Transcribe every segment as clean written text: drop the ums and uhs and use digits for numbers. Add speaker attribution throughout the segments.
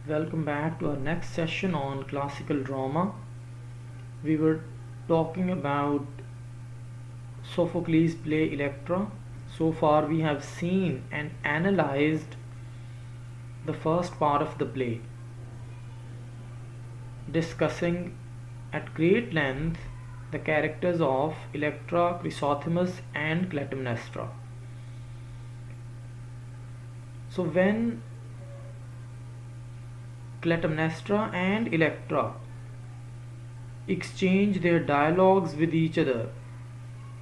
Speaker 1: Welcome back to our next session on classical drama. We were talking about Sophocles' play Electra. So far, we have seen and analyzed the first part of the play, discussing at great length the characters of Electra, Chrysothemis, and Clytemnestra. So, when Clytemnestra and Electra exchange their dialogues with each other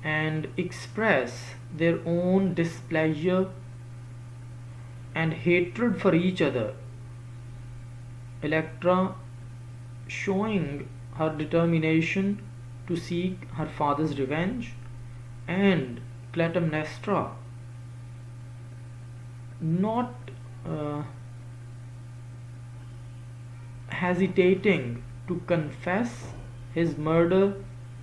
Speaker 1: and express their own displeasure and hatred for each other, Electra showing her determination to seek her father's revenge, and Clytemnestra not hesitating to confess his murder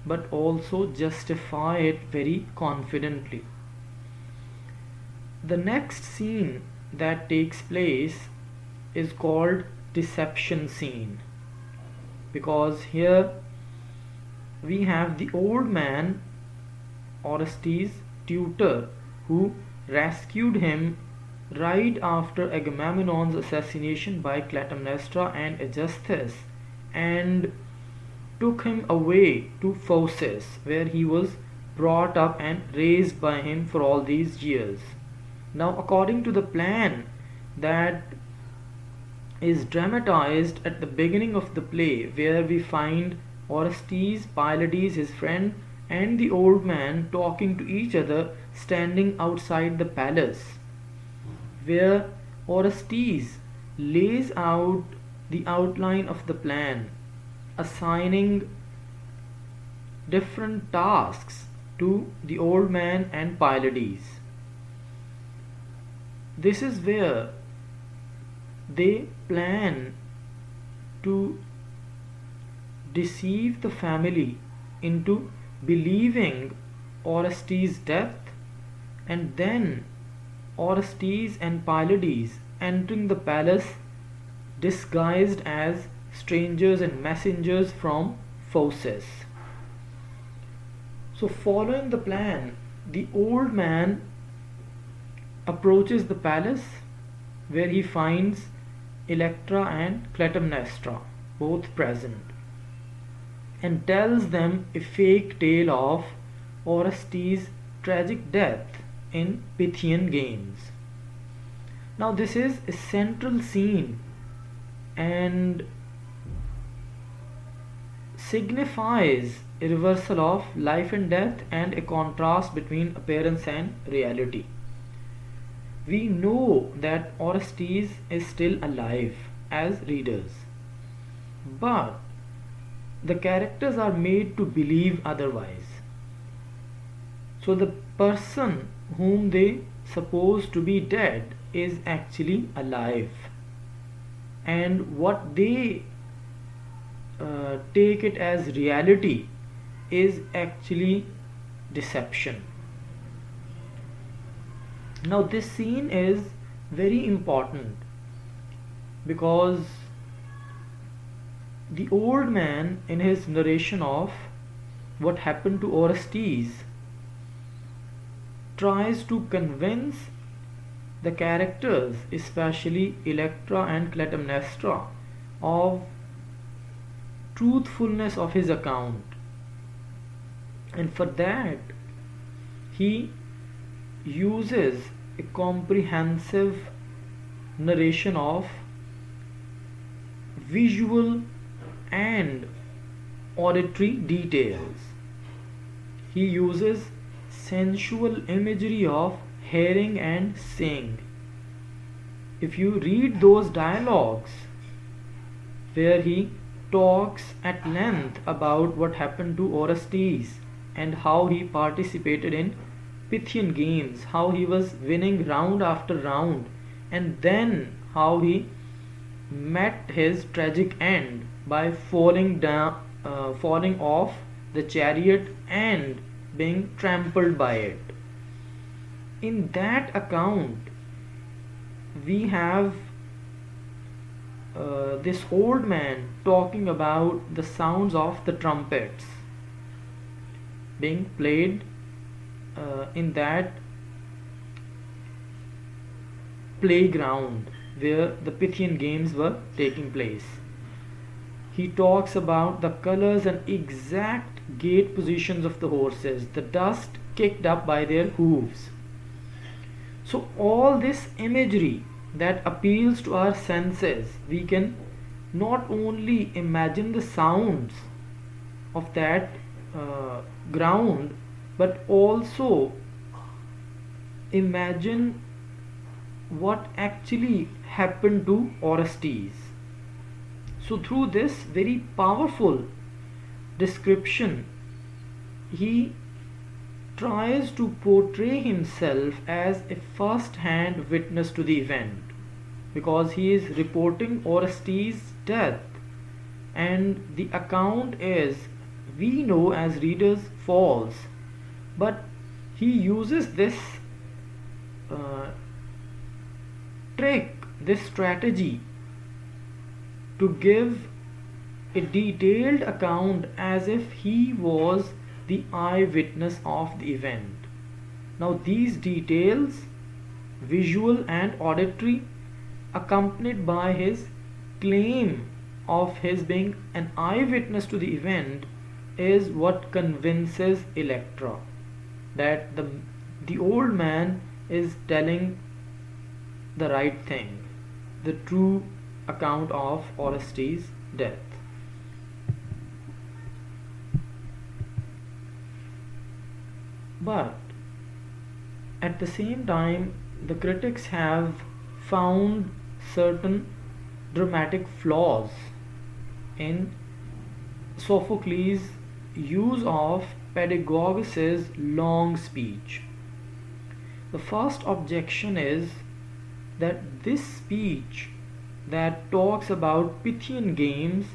Speaker 1: but also justify it very confidently. The next scene that takes place is called deception scene, because here we have the old man, Orestes' tutor, who rescued him right after Agamemnon's assassination by Clytemnestra and Aegisthus, and took him away to Phocis, where he was brought up and raised by him for all these years. Now, according to the plan that is dramatized at the beginning of the play, where we find Orestes, Pylades, his friend, and the old man talking to each other standing outside the palace, where Orestes lays out the outline of the plan, assigning different tasks to the old man and Pylades. This is where they plan to deceive the family into believing Orestes' death, and then Orestes and Pylades entering the palace disguised as strangers and messengers from Phocis. So, following the plan, the old man approaches the palace, where he finds Electra and Clytemnestra both present, and tells them a fake tale of Orestes' tragic death in Pythian games. Now, this is a central scene and signifies a reversal of life and death and a contrast between appearance and reality. We know that Orestes is still alive as readers, but the characters are made to believe otherwise. So the person whom they suppose to be dead is actually alive, and what they take it as reality is actually deception. Now, this scene is very important because the old man, in his narration of what happened to Orestes, tries to convince the characters, especially Electra and Clytemnestra, of truthfulness of his account, and for that he uses a comprehensive narration of visual and auditory details. He uses sensual imagery of hearing and seeing. If you read those dialogues where he talks at length about what happened to Orestes and how he participated in Pythian games, how he was winning round after round, and then how he met his tragic end by falling off the chariot and being trampled by it. In that account, we have this old man talking about the sounds of the trumpets being played in that playground where the Pythian games were taking place. He talks about the colors and exact gait positions of the horses, the dust kicked up by their hooves. So all this imagery that appeals to our senses, we can not only imagine the sounds of that ground, but also imagine what actually happened to Orestes. So through this very powerful description, he tries to portray himself as a first-hand witness to the event, because he is reporting Orestes' death, and the account is, we know as readers, false, but he uses this trick, this strategy, to give a detailed account as if he was the eyewitness of the event. Now these details, visual and auditory, accompanied by his claim of his being an eyewitness to the event, is what convinces Electra that the old man is telling the right thing, the true account of Orestes' death. But at the same time, the critics have found certain dramatic flaws in Sophocles' use of Pedagogus' long speech. The first objection is that this speech that talks about Pythian games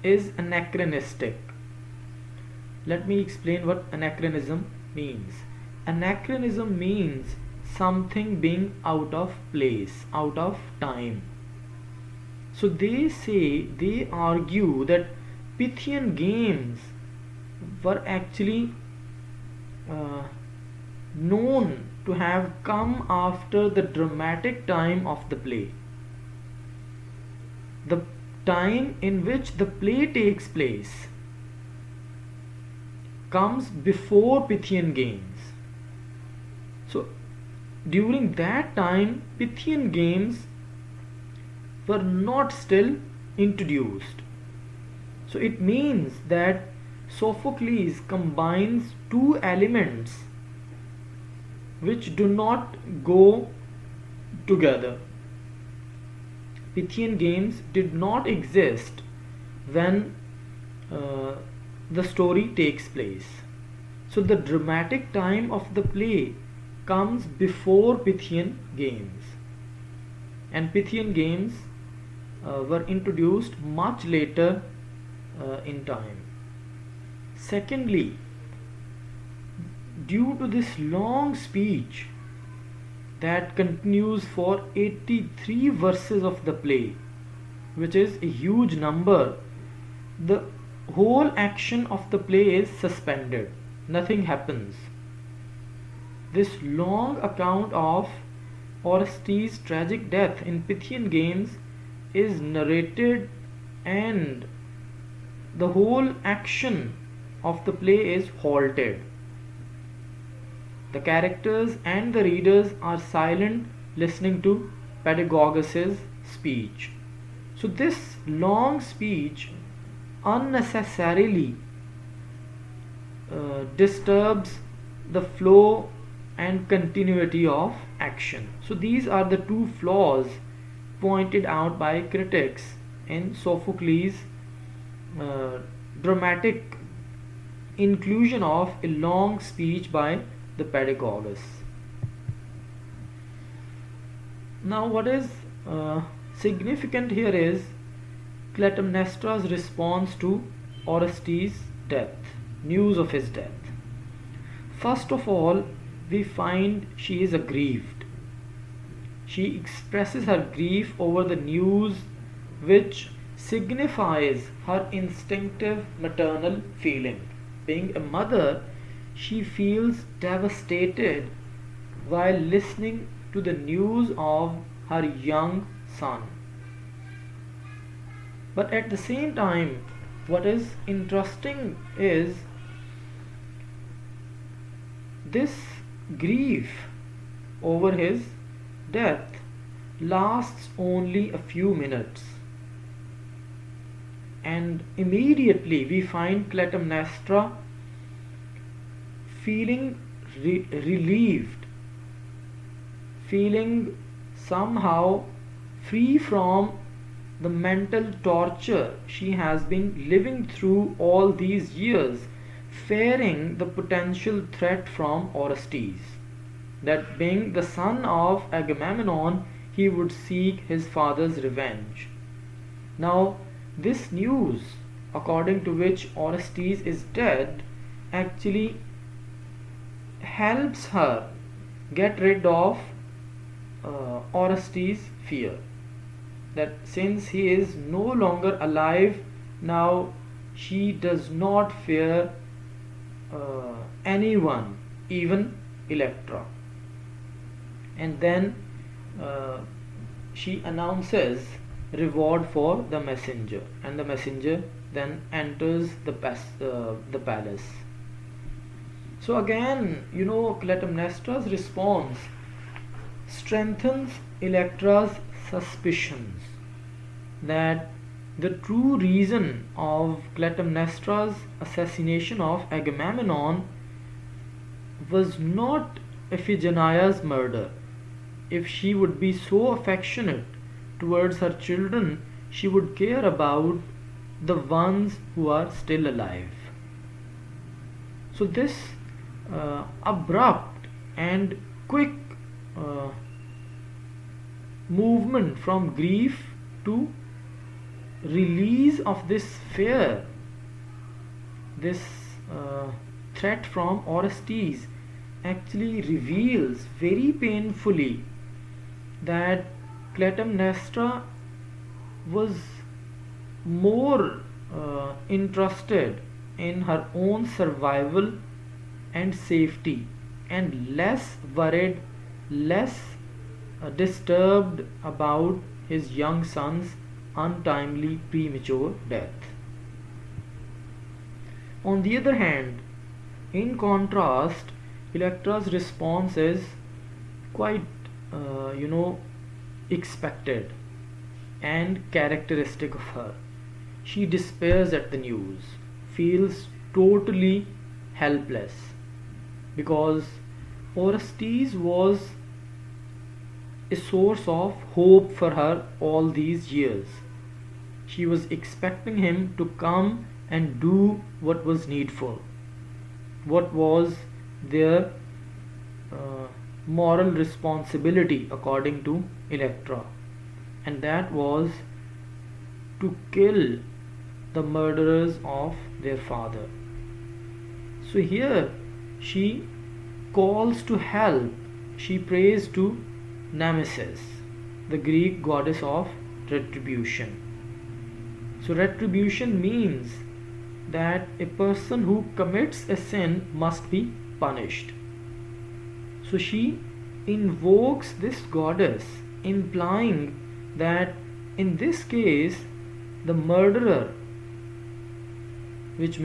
Speaker 1: is anachronistic. Let me explain what anachronism means. Anachronism means something being out of place, out of time. So they argue that Pythian games were actually known to have come after the dramatic time of the play. The time in which the play takes place comes before Pythian games. So during that time, Pythian games were not still introduced. So it means that Sophocles combines two elements which do not go together. Pythian games did not exist when the story takes place. So the dramatic time of the play comes before Pythian games, and Pythian games were introduced much later in time. Secondly, due to this long speech that continues for 83 verses of the play, which is a huge number, the whole action of the play is suspended. Nothing happens. This long account of Orestes' tragic death in Pythian games is narrated, and the whole action of the play is halted. The characters and the readers are silent, listening to Pedagogus' speech. So this long speech unnecessarily disturbs the flow and continuity of action. So these are the two flaws pointed out by critics in Sophocles' dramatic inclusion of a long speech by the Pedagogus. Now what is significant here is Clytemnestra's response to Orestes' death, news of his death. First of all, we find she is aggrieved. she expresses her grief over the news, which signifies her instinctive maternal feeling. Being a mother, she feels devastated while listening to the news of her young son. But at the same time, what is interesting is this grief over his death lasts only a few minutes, and immediately we find Clytemnestra feeling relieved, feeling somehow free from the mental torture she has been living through all these years, fearing the potential threat from Orestes, that being the son of Agamemnon, he would seek his father's revenge. Now, this news, according to which Orestes is dead, actually helps her get rid of Orestes' fear. That since he is no longer alive, now she does not fear anyone, even Electra. And then she announces reward for the messenger, and the messenger then enters the palace. So again, Clytemnestra's response strengthens Electra's suspicions that the true reason of Clytemnestra's assassination of Agamemnon was not Iphigenia's murder. If she would be so affectionate towards her children, she would care about the ones who are still alive. So this abrupt and quick movement from grief to release of this fear, this threat from Orestes, actually reveals very painfully that Clytemnestra was more interested in her own survival and safety, and less worried, less disturbed about his young son's untimely premature death. On the other hand, in contrast, Electra's response is quite expected and characteristic of her. She despairs at the news, feels totally helpless, because Orestes was a source of hope for her all these years. She was expecting him to come and do what was needful, what was their moral responsibility according to Electra, and that was to kill the murderers of their father. So here she calls to help, she prays to Nemesis, the Greek goddess of retribution. So retribution means that a person who commits a sin must be punished. So she invokes this goddess, implying that in this case the murderer, which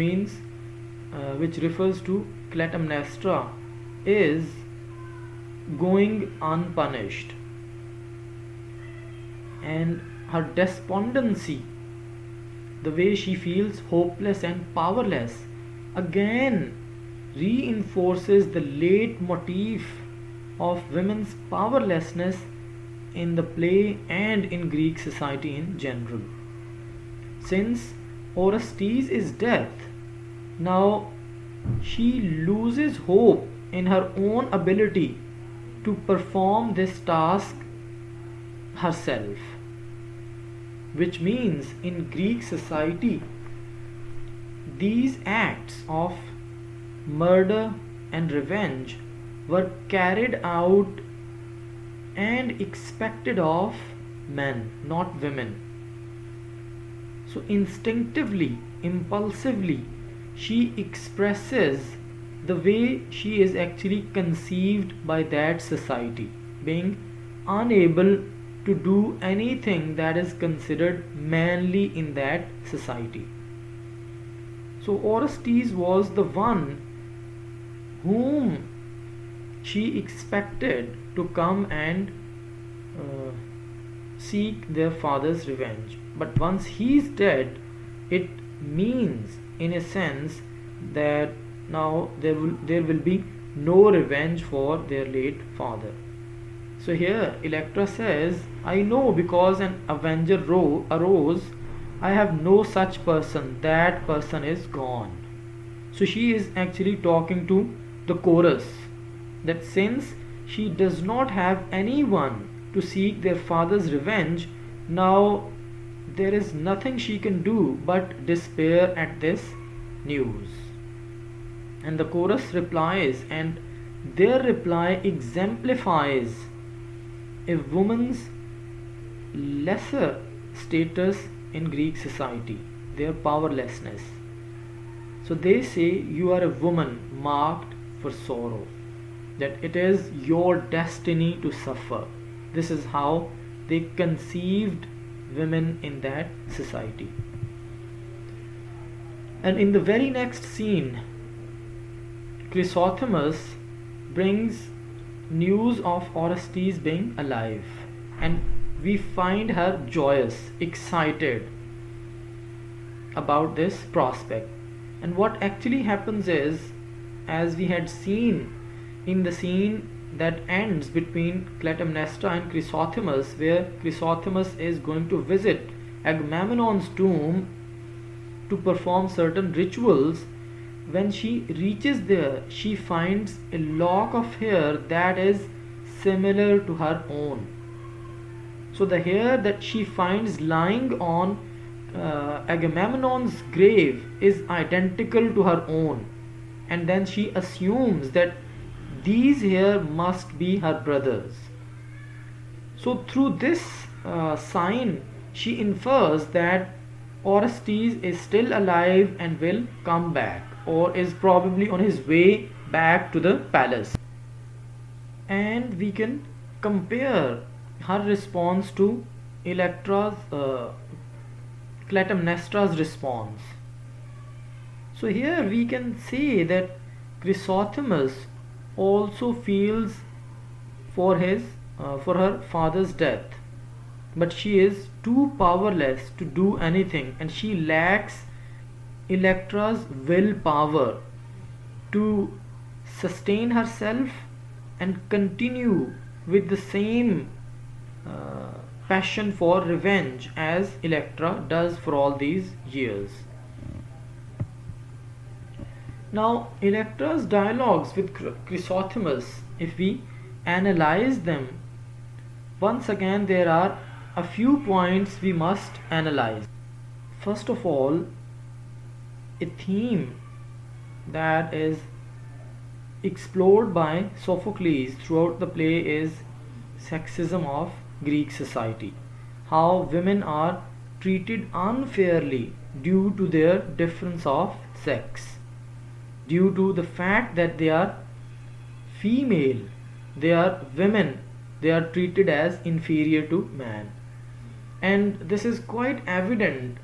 Speaker 1: refers to Clytemnestra, is going unpunished, and her despondency, the way she feels hopeless and powerless, again reinforces the leitmotif of women's powerlessness in the play and in Greek society in general. Since Orestes is dead, now she loses hope in her own ability to perform this task herself, which means in Greek society these acts of murder and revenge were carried out and expected of men, not women. So instinctively, impulsively, she expresses the way she is actually conceived by that society, being unable to do anything that is considered manly in that society. So Orestes was the one whom she expected to come and seek their father's revenge. But once he is dead, it means in a sense that now there will be no revenge for their late father. So here Electra says, I know because an avenger arose, I have no such person, that person is gone. So she is actually talking to the chorus, that since she does not have anyone to seek their father's revenge, now there is nothing she can do but despair at this news. And the chorus replies, and their reply exemplifies a woman's lesser status in Greek society, their powerlessness. So they say, you are a woman marked for sorrow, that it is your destiny to suffer. This is how they conceived women in that society. And in the very next scene, Chrysothemis brings news of Orestes being alive, and we find her joyous, excited about this prospect. And what actually happens is, as we had seen in the scene that ends between Clytemnestra and Chrysothemis, where Chrysothemis is going to visit Agamemnon's tomb to perform certain rituals, when she reaches there, she finds a lock of hair that is similar to her own. So the hair that she finds lying on Agamemnon's grave is identical to her own, and then she assumes that these hair must be her brothers. So through this sign, she infers that Orestes is still alive and will come back, or is probably on his way back to the palace. And we can compare her response to Clytemnestra's response. So here we can say that Chrysothemis also feels for her father's death, but she is too powerless to do anything, and she lacks Electra's willpower to sustain herself and continue with the same passion for revenge as Electra does for all these years. Now, Electra's dialogues with Chrysothemis, if we analyze them, once again there are a few points we must analyze. First of all, a theme that is explored by Sophocles throughout the play is sexism of Greek society. How women are treated unfairly due to their difference of sex, due to the fact that they are female, they are women, they are treated as inferior to man. And this is quite evident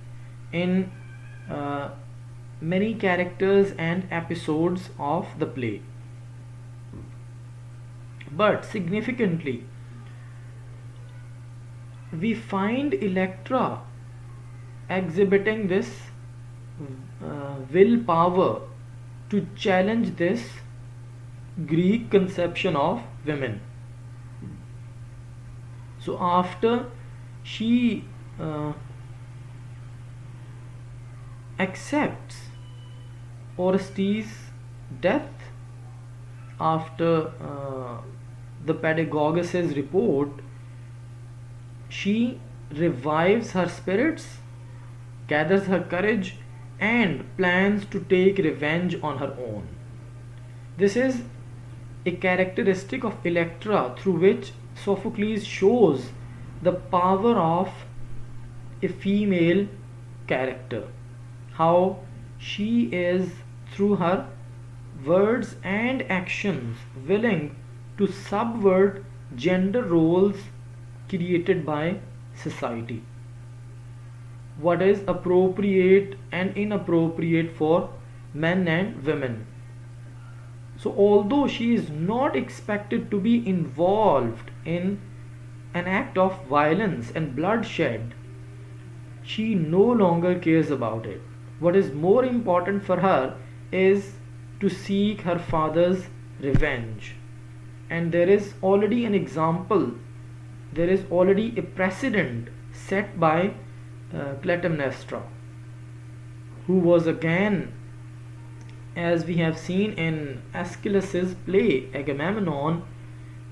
Speaker 1: in many characters and episodes of the play. But significantly, we find Electra exhibiting this willpower to challenge this Greek conception of women. So after she accepts Orestes' death, after the Pedagogus' report, she revives her spirits, gathers her courage, and plans to take revenge on her own. This is a characteristic of Electra through which Sophocles shows the power of a female character, how she is, through her words and actions, willing to subvert gender roles created by society. What is appropriate and inappropriate for men and women. So, although she is not expected to be involved in an act of violence and bloodshed, she no longer cares about it. What is more important for her is to seek her father's revenge. And there is already an example, there is already a precedent set by Clytemnestra, who was again, as we have seen in Aeschylus's play Agamemnon,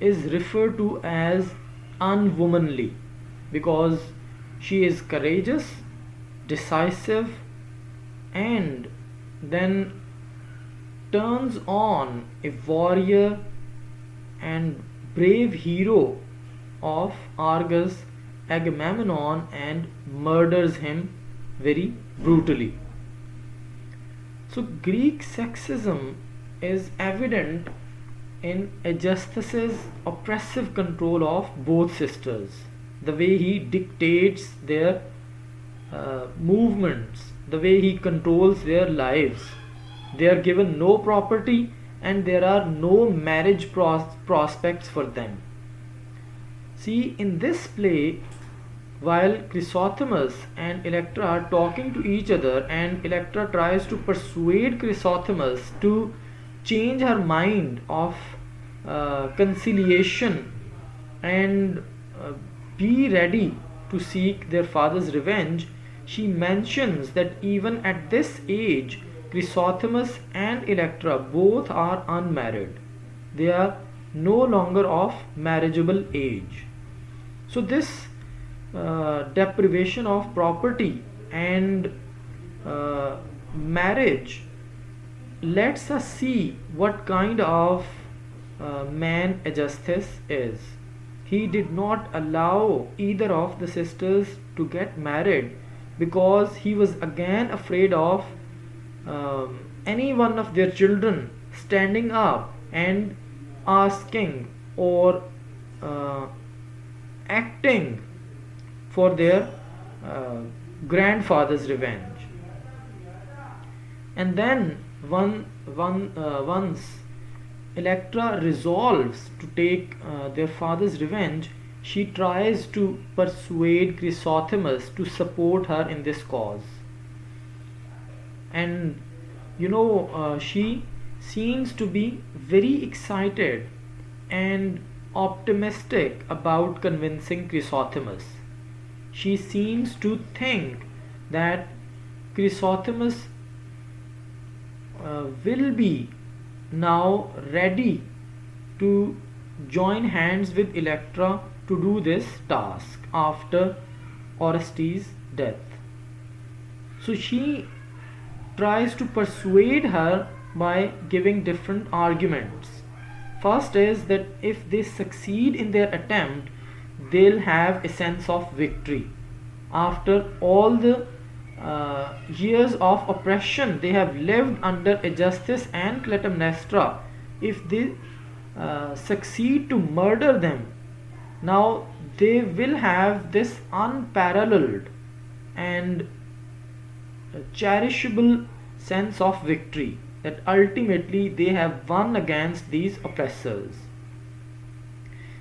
Speaker 1: is referred to as unwomanly because she is courageous, decisive, and then turns on a warrior and brave hero of Argus, Agamemnon, and murders him very brutally. So Greek sexism is evident in Aegisthus's oppressive control of both sisters, the way he dictates their movements, the way he controls their lives. They are given no property and there are no marriage prospects for them. See, in this play, while Chrysothemis and Electra are talking to each other and Electra tries to persuade Chrysothemis to change her mind of conciliation and be ready to seek their father's revenge, she mentions that even at this age, Chrysothemis and Electra both are unmarried. They are no longer of marriageable age. So this deprivation of property and marriage lets us see what kind of man Aegisthus is. He did not allow either of the sisters to get married because he was again afraid of any one of their children standing up and asking or acting for their grandfather's revenge. And then once Electra resolves to take their father's revenge, she tries to persuade Chrysothemis to support her in this cause. And she seems to be very excited and optimistic about convincing Chrysothemis. She seems to think that Chrysothemis will be now ready to join hands with Electra to do this task after Orestes' death. So she tries to persuade her by giving different arguments. First is that if they succeed in their attempt, they'll have a sense of victory. After all the years of oppression they have lived under Aegisthus and Clytemnestra, if they succeed to murder them, now they will have this unparalleled and cherishable sense of victory, that ultimately they have won against these oppressors.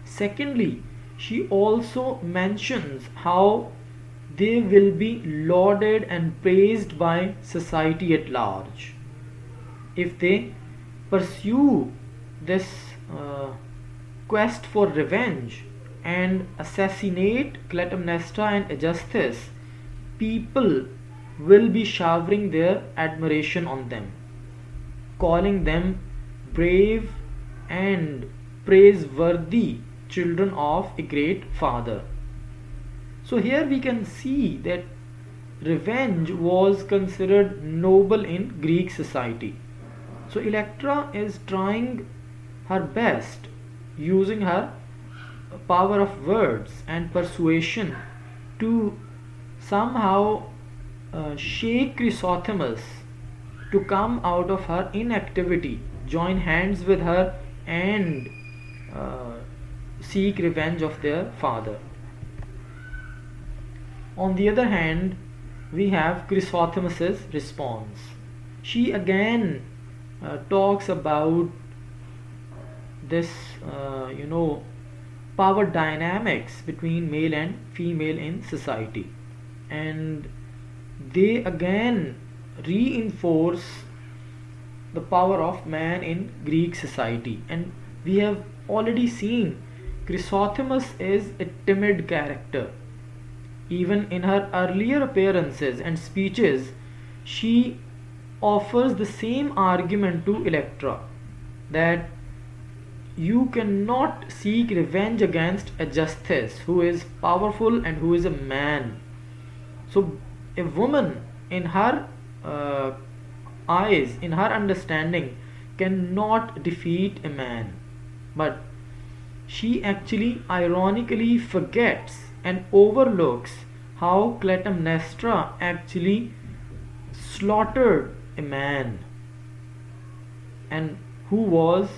Speaker 1: Secondly, she also mentions how they will be lauded and praised by society at large. If they pursue this quest for revenge and assassinate Clytemnestra and Aegisthus, people will be showering their admiration on them, calling them brave and praiseworthy children of a great father. So here we can see that revenge was considered noble in Greek society. So Electra is trying her best using her power of words and persuasion to somehow shake Chrysothemis to come out of her inactivity, join hands with her, and seek revenge of their father. On the other hand, we have Chrysothemis' response. She again talks about this, power dynamics between male and female in society, and they again reinforce the power of man in Greek society. And we have already seen Chrysothemis is a timid character. Even in her earlier appearances and speeches, she offers the same argument to Electra, that you cannot seek revenge against Aegisthus, who is powerful and who is a man. So, a woman, in her eyes, in her understanding, cannot defeat a man. But she actually ironically forgets and overlooks how Clytemnestra actually slaughtered a man, and who was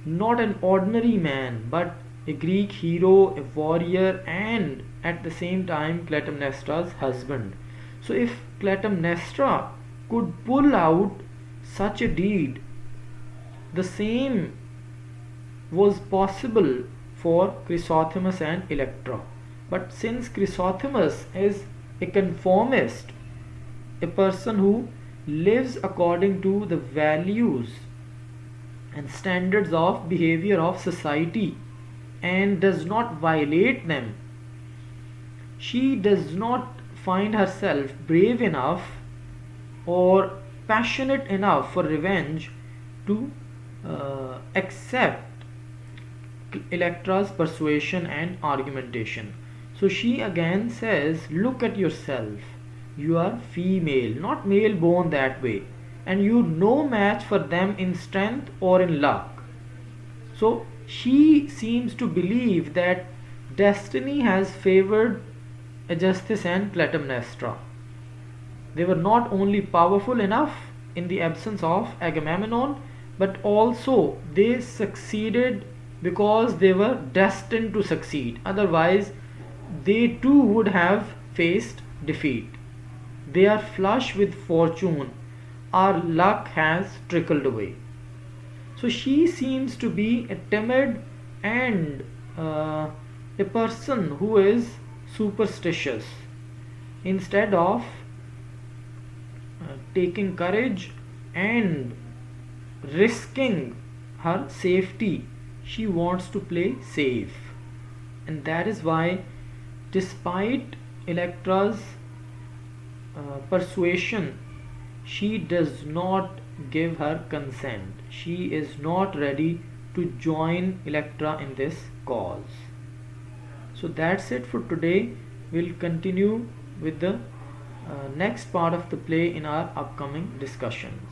Speaker 1: not an ordinary man but a Greek hero, a warrior, and at the same time Clytemnestra's husband. So if Clytemnestra could pull out such a deed, the same was possible for Chrysothemis and Electra. But since Chrysothemis is a conformist, a person who lives according to the values and standards of behavior of society and does not violate them, she does not find herself brave enough or passionate enough for revenge to accept Electra's persuasion and argumentation. So she again says, look at yourself. You are female, not male born that way, and you no match for them in strength or in luck. So she seems to believe that destiny has favored Aegisthus and Clytemnestra. They were not only powerful enough in the absence of Agamemnon, but also they succeeded because they were destined to succeed. Otherwise, they too would have faced defeat. They are flush with fortune. Our luck has trickled away. So she seems to be a timid and a person who is superstitious. Instead of taking courage and risking her safety, she wants to play safe. And that is why, despite Electra's persuasion, she does not give her consent. She is not ready to join Electra in this cause. So that's it for today. We'll continue with the next part of the play in our upcoming discussions.